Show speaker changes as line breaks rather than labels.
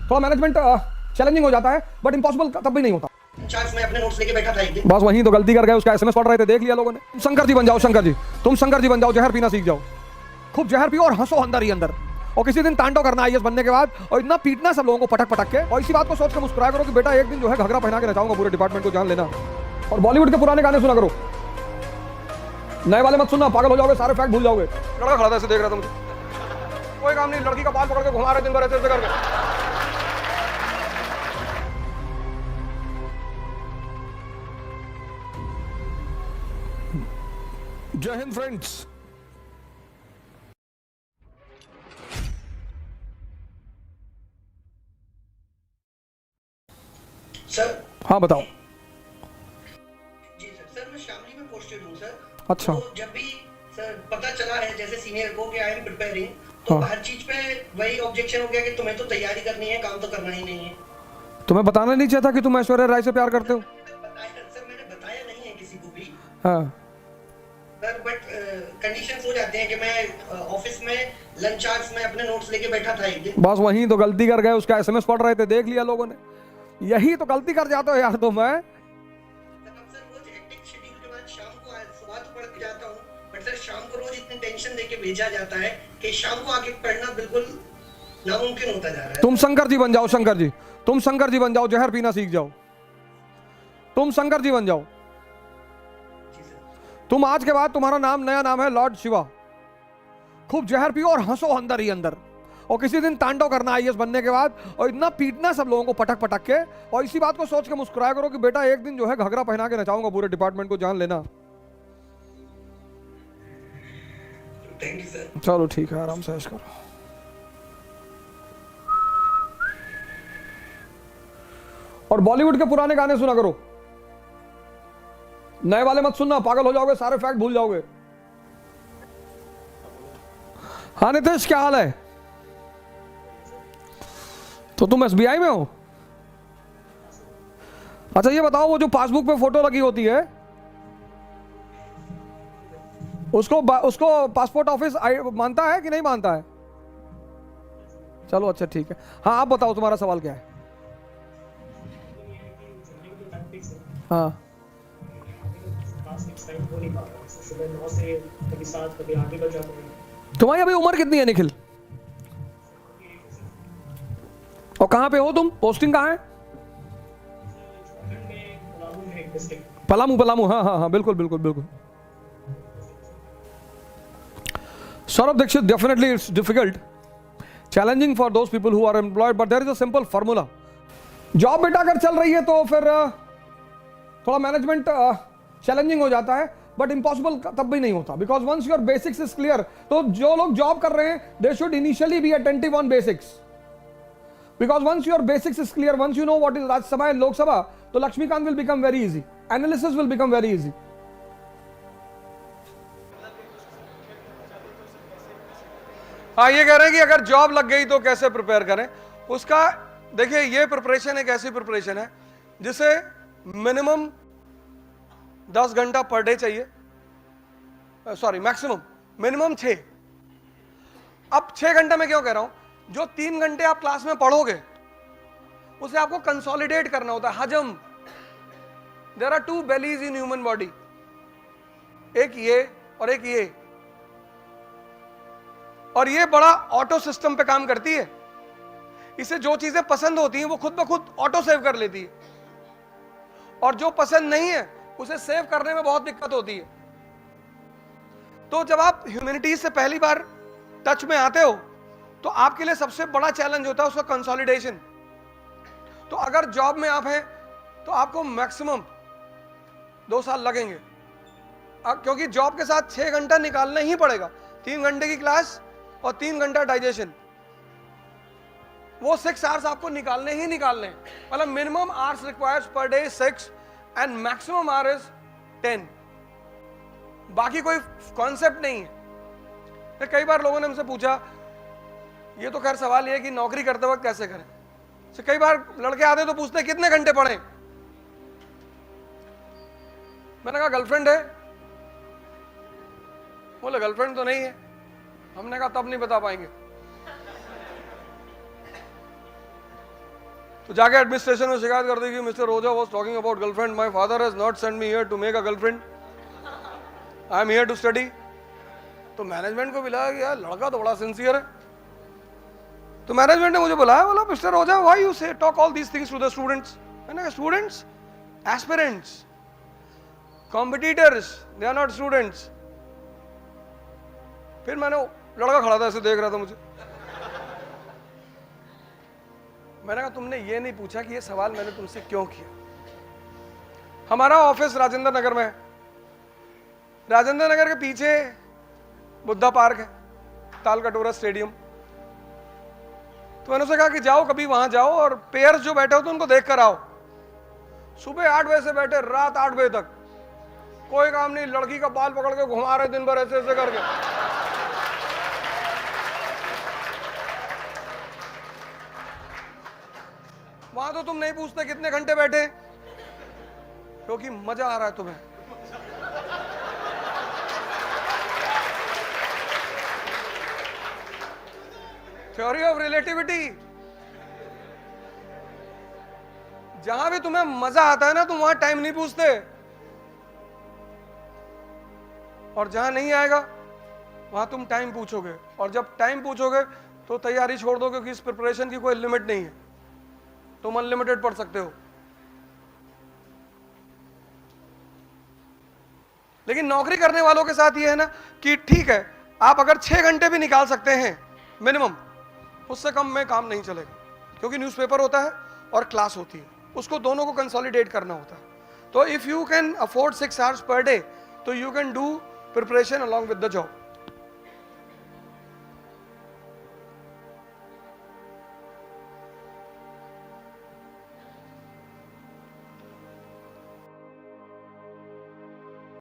थोड़ा management challenging हो जाता है, बट इम्पॉसिबल तब भी नहीं होता।
चार्ज मैं अपने नोट्स लेके बैठा था एक दिन।
बस वहीं तो गलती कर गए, उसका एसएमएस पढ़ रहे थे, देख लिया लोगों ने। तुम शंकर जी बन जाओ, शंकर जी, तुम शंकर जी बन जाओ, जहर पीना सीख जाओ, खूब जहर पियो और हंसो अंदर ही अंदर, और किसी दिन तांडव करना आईएएस बनने के बाद, और इतना पीटना सब लोगों को पटक पटक के, और इसी बात को सोच के मुस्कुराया करो कि बेटा एक दिन जो है घघरा पहना के नचाऊंगा पूरे डिपार्टमेंट को, जान लेना। और बॉलीवुड के पुराने गाने सुना करो, नए वाले मत सुनना, पागल हो जाओगे, सारे फैक्ट भूल जाओगे। लड़का खड़ा था ऐसे देख रहा था मुझे, कोई काम नहीं, लड़की का बाल पकड़ के घुमा रहे दिन भर ऐसे करके। जय हिंद फ्रेंड्स।
सर।
हाँ बताओ।
जी सर मैं शामली में पोस्टेड हूँ सर।
अच्छा।
तो जब भी सर पता चला है जैसे सीनियर को कि आई एम प्रिपेयरिंग, तो
हाँ।
हर चीज पे वही ऑब्जेक्शन हो गया कि तुम्हें तो तैयारी करनी है, काम तो करना ही नहीं है।
तुम्हें बताना नहीं चाहिए था कि तुम ऐश्वर्या राय से प्यार करते हो?
सर मैंने बताया नहीं है किसी को भी
हाँ।
सर, बट कंडीशंस हो जाते हैं कि मैं ऑफिस में लंच आवर्स में अपने नोट्स लेके बैठा था एक दिन।
बस वहीं तो गलती कर गए, उसका एसएमएस पढ़ रहे थे, देख लिया लोगों ने। यही तो गलती कर जाते हो यार तुम। है
सर रोज हेक्टिक शेड्यूल के बाद शाम को सुबह तो पढ़ के जाता हूँ, बट सर शाम को रोज इतनी टेंशन देके भेजा जाता है कि शाम को आके पढ़ना बिल्कुल नामुमकिन होता जा रहा है।
तुम शंकर जी बन जाओ, शंकर जी, तुम शंकर जी बन जाओ, जहर पीना सीख जाओ, तुम शंकर जी बन जाओ। तुम आज के बाद तुम्हारा नाम, नया नाम है लॉर्ड शिवा। खूब जहर पियो और हंसो अंदर ही अंदर, और किसी दिन तांडव करना आईएएस बनने के बाद, और इतना पीटना सब लोगों को पटक पटक के, और इसी बात को सोच के मुस्कुराया करो कि बेटा एक दिन जो है घघरा पहना के नचाऊंगा पूरे डिपार्टमेंट को, जान लेना।
Thank you sir.
चलो ठीक है, आराम से ऐश करो। और बॉलीवुड के पुराने गाने सुना करो, नए वाले मत सुनना, पागल हो जाओगे, सारे फैक्ट भूल जाओगे। हाँ नितेश, क्या हाल है? तो तुम एसबीआई में हो? अच्छा ये बताओ, वो जो पासबुक पे फोटो लगी होती है, उसको पासपोर्ट ऑफिस मानता है कि नहीं मानता है? चलो अच्छा ठीक है। हाँ आप बताओ, तुम्हारा सवाल क्या है? हाँ तुम्हारी अभी उम्र कितनी है निखिल? और कहां पे हो तुम? पोस्टिंग कहां है? पलामू, पलामू, हाँ हाँ हाँ, बिल्कुल बिल्कुल बिल्कुल। Saurabh Dixit, definitely it's difficult, challenging for those people who are employed, but there is a simple formula. Job बेटा अगर चल रही है तो फिर थोड़ा मैनेजमेंट चैलेंजिंग हो जाता है, बट इम्पॉसिबल तब भी नहीं होता, because once your basics is clear. तो जो लोग जॉब कर रहे हैं, they should initially be attentive on basics, because once your basics is clear, once you know what is Rajya Sabha and Lok Sabha, तो Laxmikanth will become very easy, analysis will become very easy. हाँ ये कह रहे हैं कि अगर जॉब लग गई तो कैसे प्रिपेयर करें उसका। देखिए ये प्रिपरेशन एक ऐसी प्रिपरेशन है जिसे मिनिमम 10 घंटा पर डे चाहिए, सॉरी मैक्सिमम, मिनिमम 6। अब 6 घंटे में क्यों कह रहा हूं? जो 3 घंटे आप क्लास में पढ़ोगे उसे आपको कंसोलिडेट करना होता है, हजम। There are 2 bellies in human body, एक ये और एक ये, और ये बड़ा ऑटो सिस्टम पे काम करती है। इसे जो चीजें पसंद होती हैं वो खुद ब खुद ऑटो सेव कर लेती है, और जो पसंद नहीं है उसे सेव करने में बहुत दिक्कत होती है। तो जब आप ह्यूमैनिटीज से पहली बार टच में आते हो तो आपके लिए सबसे बड़ा चैलेंज होता है उसका कंसोलिडेशन। तो अगर जॉब में आप हैं तो आपको मैक्सिमम 2 साल लगेंगे, क्योंकि जॉब के साथ 6 घंटा निकालना ही पड़ेगा। 3 घंटे की क्लास और 3 घंटा डाइजेशन, वो 6 आवर्स आपको निकालने ही निकालने हैं। मतलब minimum hours requires per day 6 and maximum our is 10। बाकी कोई कॉन्सेप्ट नहीं है। कई बार लोगों ने हमसे पूछा, ये तो खैर सवाल ये है कि नौकरी करते वक्त कैसे करें। तो कई बार लड़के आते तो पूछते कितने घंटे पढ़े। मैंने कहा गर्लफ्रेंड है? बोले गर्लफ्रेंड तो नहीं है। हमने कहा तब नहीं बता पाएंगे। तो जाके एडमिनिस्ट्रेशन में शिकायत कर दी कि mister Roja was talking about girlfriend, my father has not sent me here to make a girlfriend, I am here to study. तो मैनेजमेंट को मिला कि यार लड़का तो बड़ा सिंसियर है। तो मैनेजमेंट ने मुझे बुलाया, बोला mister Roja why you say talk all these things to the students. मैंने कहा students, aspirants, competitors, they are not students. फिर मैंने, लड़का खड़ा था ऐसे देख रहा था मुझे, मैंने कहा तुमने ये नहीं पूछा कि ये सवाल मैंने तुमसे क्यों किया। हमारा ऑफिस राजेंद्र नगर में है, राजेंद्र नगर के पीछे बुद्धा पार्क है, ताल कटोरा स्टेडियम। तो मैंने उसे कहा कि जाओ कभी वहां जाओ और पेयर्स जो बैठे हो तो उनको देख कर आओ। सुबह 8 बजे से बैठे रात 8 बजे तक, कोई काम नहीं, लड़की का बाल पकड़ के घुमा रहे दिन भर ऐसे ऐसे करके। वहां तो तुम नहीं पूछते कितने घंटे बैठे, क्योंकि मजा आ रहा है तुम्हें। थ्योरी ऑफ रिलेटिविटी, जहां भी तुम्हें मजा आता है ना तुम वहां टाइम नहीं पूछते, और जहां नहीं आएगा वहां तुम टाइम पूछोगे, और जब टाइम पूछोगे तो तैयारी छोड़ दो, क्योंकि इस प्रिपरेशन की कोई लिमिट नहीं है, तुम अनलिमिटेड पढ़ सकते हो। लेकिन नौकरी करने वालों के साथ ये है ना कि ठीक है, आप अगर 6 घंटे भी निकाल सकते हैं मिनिमम, उससे कम में काम नहीं चलेगा, क्योंकि न्यूज़पेपर होता है और क्लास होती है, उसको दोनों को कंसोलिडेट करना होता है। तो if you can afford 6 hours per day, तो you can do preparation along with the job.